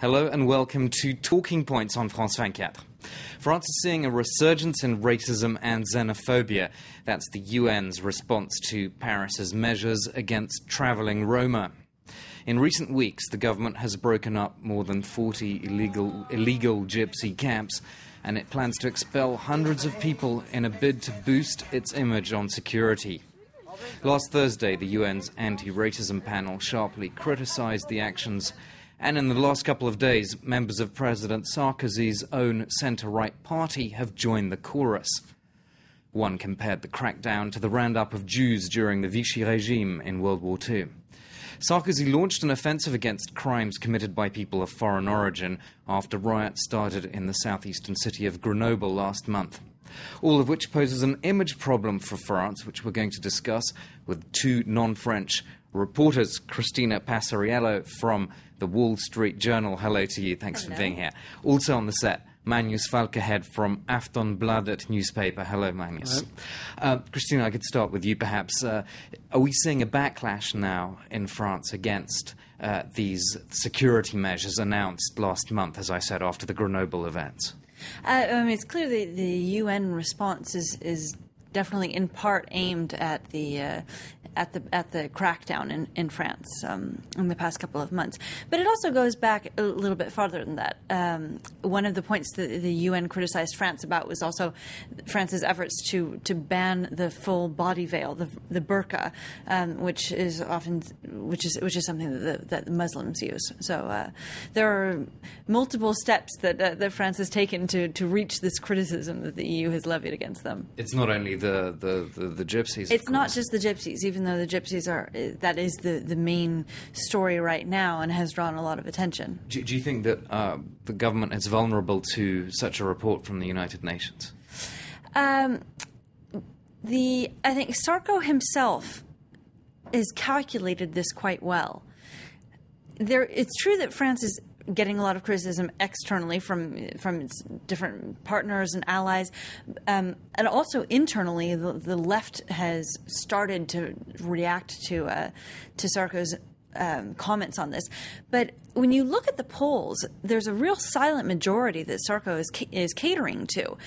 Hello and welcome to Talking Points on France24. France is seeing a resurgence in racism and xenophobia. That's the UN's response to Paris's measures against travelling Roma. In recent weeks, the government has broken up more than 40 illegal gypsy camps, and it plans to expel hundreds of people in a bid to boost its image on security. Last Thursday, the UN's anti-racism panel sharply criticised the actions, and in the last couple of days, members of President Sarkozy's own centre-right party have joined the chorus. One compared the crackdown to the roundup of Jews during the Vichy regime in World War II. Sarkozy launched an offensive against crimes committed by people of foreign origin after riots started in the southeastern city of Grenoble last month. All of which poses an image problem for France, which we're going to discuss with two non-French reporters. Cristina Passariello from the Wall Street Journal. Hello to you. Thanks for being here. Also on the set, Magnus Falkehed from Aftonbladet newspaper. Hello, Magnus. Cristina, I could start with you perhaps. Are we seeing a backlash now in France against these security measures announced last month, as I said, after the Grenoble events? It's clear the UN response is definitely in part aimed at the crackdown in France in the past couple of months. But it also goes back a little bit farther than that. One of the points that the UN criticized France about was also France's efforts to ban the full body veil, the burqa, which is something that Muslims use. So there are multiple steps that France has taken to reach this criticism that the EU has levied against them. It's not only the gypsies. It's not just the gypsies, even though the gypsies that is the main story right now and has drawn a lot of attention. Do you think that the government is vulnerable to such a report from the United Nations? I think Sarko himself has calculated this quite well. It's true that France is getting a lot of criticism externally from its different partners and allies, and also internally, the left has started to react to Sarko's comments on this. But when you look at the polls, there's a real silent majority that Sarko is catering to.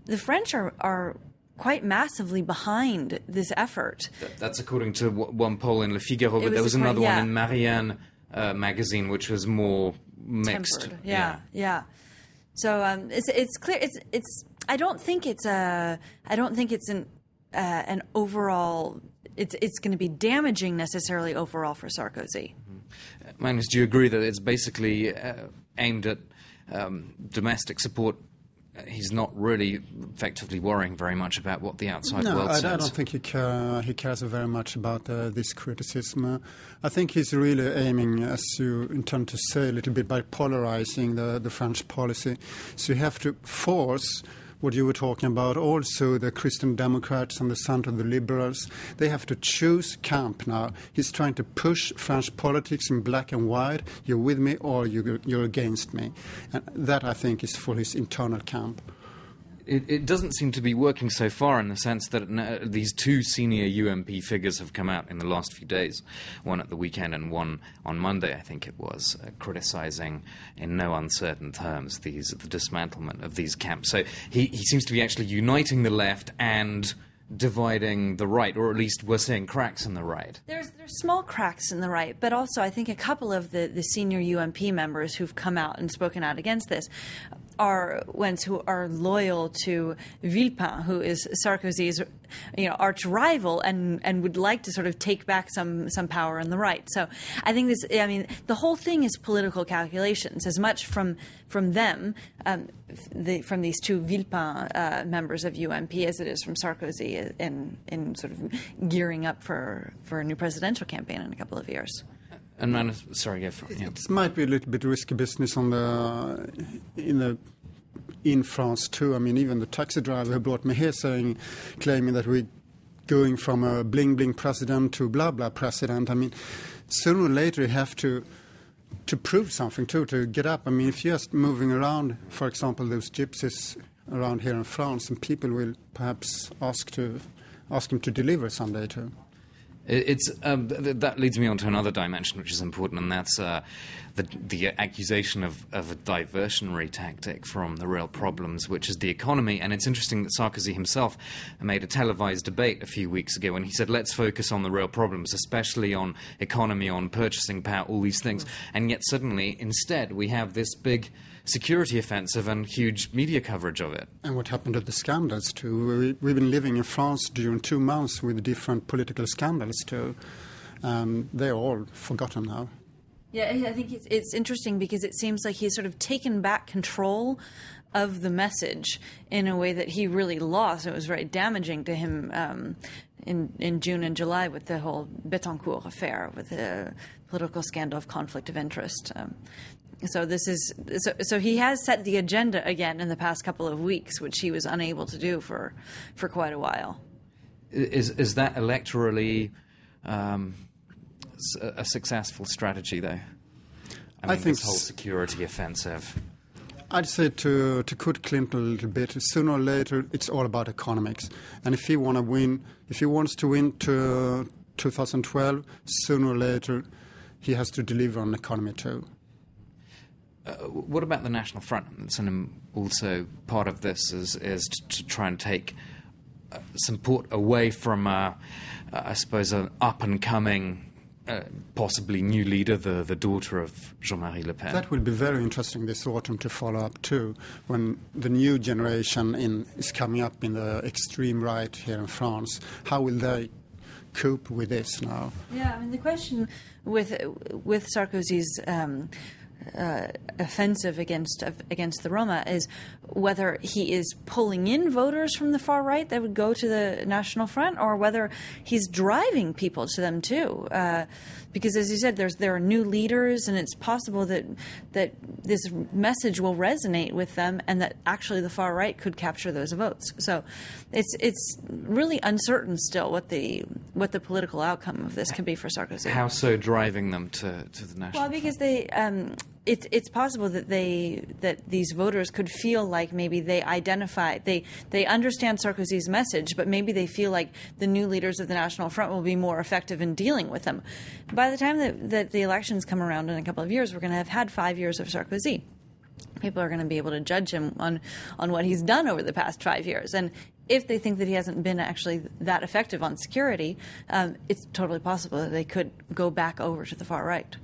The French are quite massively behind this effort. That's according to one poll in Le Figaro, but there was another one in Marianne magazine, which was more mixed. Tempered. Yeah. So it's clear. I don't think it's an overall. It's going to be damaging necessarily overall for Sarkozy. Magnus, do you agree that it's basically aimed at domestic support? He's not really effectively worrying very much about what the outside world says. No, I don't think he cares very much about this criticism. I think he's really aiming, as you intend to say, a little bit by polarizing the French policy. So you have to force what you were talking about, also the Christian Democrats and the center, the liberals. They have to choose camp now. He's trying to push French politics in black and white. You're with me or you're against me. And that, I think, is for his internal camp. It doesn't seem to be working so far in the sense that these two senior UMP figures have come out in the last few days, one at the weekend and one on Monday, I think it was, criticising in no uncertain terms the dismantlement of these camps. So he seems to be actually uniting the left and dividing the right, or at least we're seeing cracks in the right. There's small cracks in the right, but also I think a couple of the senior UMP members who've come out and spoken out against this are ones who are loyal to Villepin, who is Sarkozy's arch rival and would like to sort of take back some power in the right. So I think the whole thing is political calculations, as much from them, from these two Villepin members of UMP, as it is from Sarkozy in sort of gearing up for a new presidential campaign in a couple of years. And It might be a little bit risky business in France too. I mean, even the taxi driver who brought me here claiming that we're going from a bling bling president to blah blah president. I mean, sooner or later you have to prove something too, to get up. I mean, if you're just moving around, for example, those gypsies around here in France, and people will perhaps ask him to deliver someday too. That leads me on to another dimension which is important, and that's the accusation of a diversionary tactic from the real problems, which is the economy. And it's interesting that Sarkozy himself made a televised debate a few weeks ago when he said, let's focus on the real problems, especially on economy, on purchasing power, all these things. And yet suddenly, instead, we have this big security offensive and huge media coverage of it. And what happened to the scandals too? We've been living in France during 2 months with different political scandals too. They're all forgotten now. Yeah, I think it's interesting because it seems like he's sort of taken back control of the message in a way that he really lost. It was very damaging to him in June and July with the whole Betancourt affair, with the political scandal of conflict of interest. So he has set the agenda again in the past couple of weeks, which he was unable to do for quite a while. Is that electorally a successful strategy, though? I think this whole security offensive. I'd say to quote Clinton a little bit, sooner or later it's all about economics. And if he wants to win to 2012, sooner or later he has to deliver on the economy too. What about the National Front? And also part of this is to try and take support away from, I suppose, an up-and-coming, possibly new leader, the daughter of Jean-Marie Le Pen. That will be very interesting this autumn to follow up too, when the new generation is coming up in the extreme right here in France. How will they cope with this now? Yeah, I mean, the question with Sarkozy's offensive against the Roma is whether he is pulling in voters from the far right that would go to the National Front, or whether he's driving people to them too. Because, as you said, there are new leaders, and it's possible that this message will resonate with them, and that actually the far right could capture those votes. So it's really uncertain still what the political outcome of this could be for Sarkozy. How so, driving them to the National Front? Well, because it's possible that these voters could feel like maybe they understand Sarkozy's message, but maybe they feel like the new leaders of the National Front will be more effective in dealing with them. By the time that the elections come around in a couple of years, we're going to have had 5 years of Sarkozy. People are going to be able to judge him on what he's done over the past 5 years. And if they think that he hasn't been actually that effective on security, it's totally possible that they could go back over to the far right.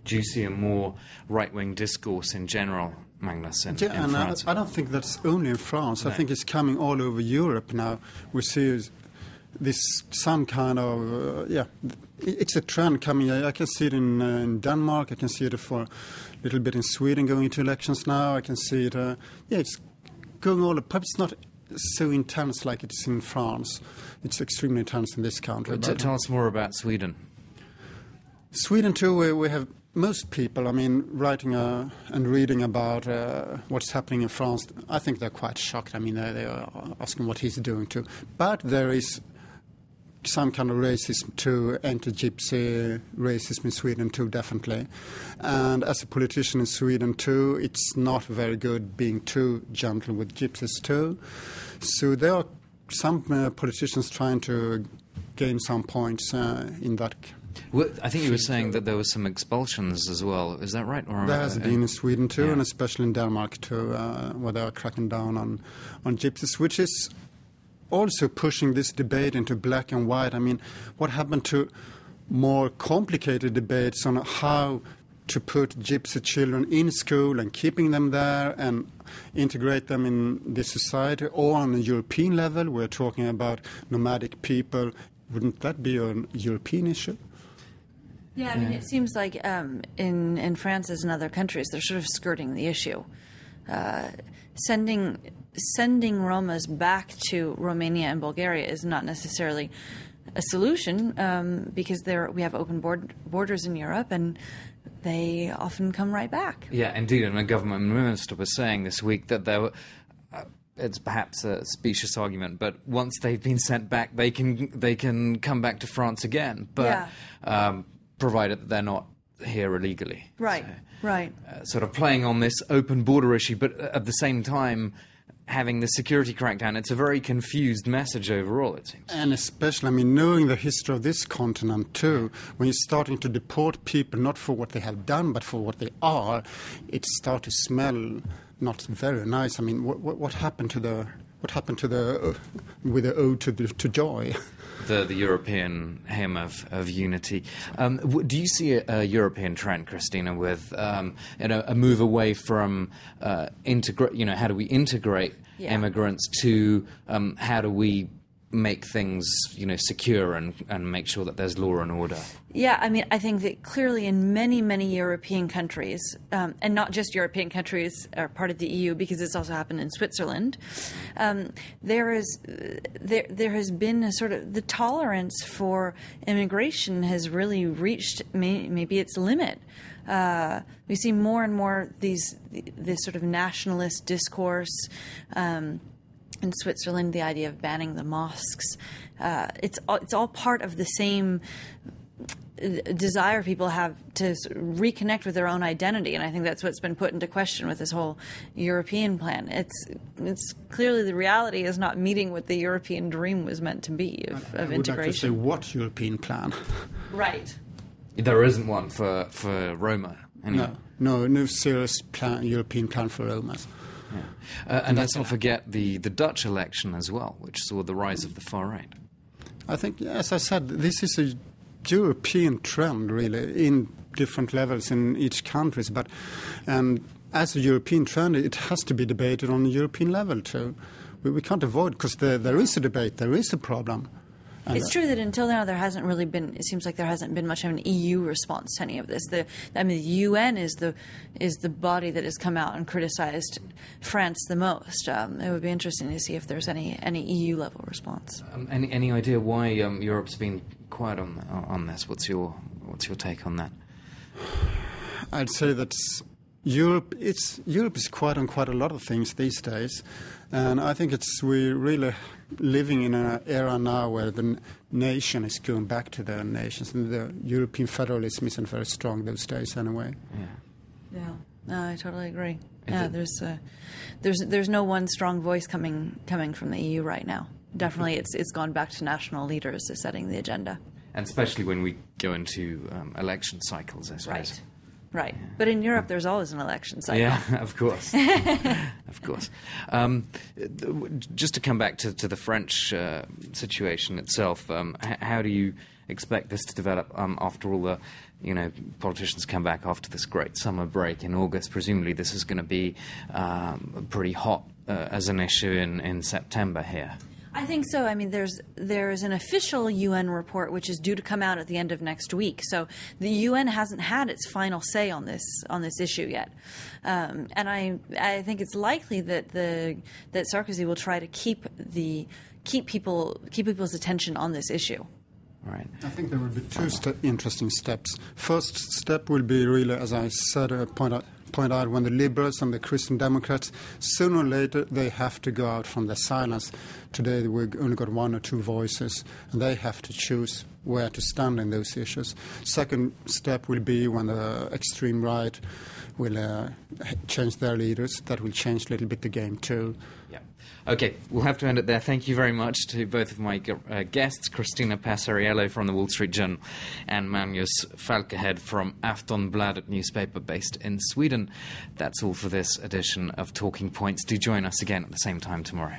Do you see a more right-wing discourse in general, Magnus, in France? I don't think that's only in France. No. I think it's coming all over Europe now. We see this some kind of, it's a trend coming. I can see it in Denmark. I can see it for a little bit in Sweden going into elections now. I can see it, it's going all over. Perhaps it's not so intense like it's in France. It's extremely intense in this country. Tell us more about Sweden. Sweden too, we have most people, writing and reading about what's happening in France. I think they're quite shocked. They are asking what he's doing too. But there is some kind of racism too, anti-gypsy racism in Sweden too, definitely. And as a politician in Sweden too, it's not very good being too gentle with gypsies too. So there are some politicians trying to gain some points in that. Well, I think you were saying that there were some expulsions as well. Is that right? Or there has been in Sweden too, and especially in Denmark too, where they are cracking down on gypsies, which is also pushing this debate into black and white. What happened to more complicated debates on how to put gypsy children in school and keeping them there and integrate them in this society, or on a European level, we're talking about nomadic people. Wouldn't that be a European issue? Yeah, it seems like in France as in other countries, they're sort of skirting the issue. Sending Romas back to Romania and Bulgaria is not necessarily a solution because we have open borders in Europe, and they often come right back. Yeah, indeed. And a government minister was saying this week that there were... it's perhaps a specious argument, but once they've been sent back, they can come back to France again. But provided that they're not here illegally. Right, so, right. Sort of playing on this open border issue, but at the same time having the security crackdown, it's a very confused message overall, it seems. And especially, I mean, knowing the history of this continent too, when you're starting to deport people not for what they have done, but for what they are, it starts to smell not very nice. I mean, what happened to the with the ode to joy? The European hymn of unity. Do you see a European trend, Christina, with a move away from how do we integrate immigrants to how do we make things secure and make sure that there's law and order? Yeah, I mean, I think that clearly in many, many European countries, and not just European countries are part of the EU, because it's also happened in Switzerland, there has been a sort of, the tolerance for immigration has really reached maybe its limit. We see more and more this sort of nationalist discourse. In Switzerland, the idea of banning the mosques, it's all part of the same desire people have to reconnect with their own identity, and I think that's what's been put into question with this whole European plan. It's clearly the reality is not meeting what the European dream was meant to be of integration. I would like to say, what European plan? Right. There isn't one for Roma. Anyway. No serious European plan for Romas. Yeah. And let's not forget the Dutch election as well, which saw the rise of the far right. I think, as I said, this is a European trend, really, in different levels in each country. And as a European trend, it has to be debated on a European level too. We can't avoid, because there is a debate, there is a problem. It's true that until now there hasn't really been. It seems like there hasn't been much of an EU response to any of this. The UN is the body that has come out and criticized France the most. It would be interesting to see if there's any EU level response. Any idea why Europe's been quiet on this? What's your take on that? I'd say that Europe is quiet on quite a lot of things these days, and I think we're really living in an era now where the nation is going back to their nations, and the European federalism isn't very strong those days anyway. Yeah, no, I totally agree. Yeah, there's no one strong voice coming from the EU right now. Definitely, it's gone back to national leaders setting the agenda, and especially when we go into election cycles, I suppose. Right. Yeah. But in Europe, there's always an election cycle. Yeah, of course. Of course. Just to come back to the French situation itself, how do you expect this to develop after all the politicians come back after this great summer break in August? Presumably this is going to be pretty hot as an issue in September here. I think so. I mean, there's an official UN report which is due to come out at the end of next week. So the UN hasn't had its final say on this issue yet, and I think it's likely that Sarkozy will try to keep people's attention on this issue. Right. I think there will be two interesting steps. First step will be really, as I said, point out when the liberals and the Christian Democrats, sooner or later, they have to go out from their silence. Today we've only got one or two voices, and they have to choose where to stand in those issues. Second step will be when the extreme right will change their leaders. That will change a little bit the game too. Yeah. Okay, we'll have to end it there. Thank you very much to both of my guests, Christina Passariello from the Wall Street Journal and Magnus Falkehed from Aftonbladet newspaper based in Sweden. That's all for this edition of Talking Points. Do join us again at the same time tomorrow.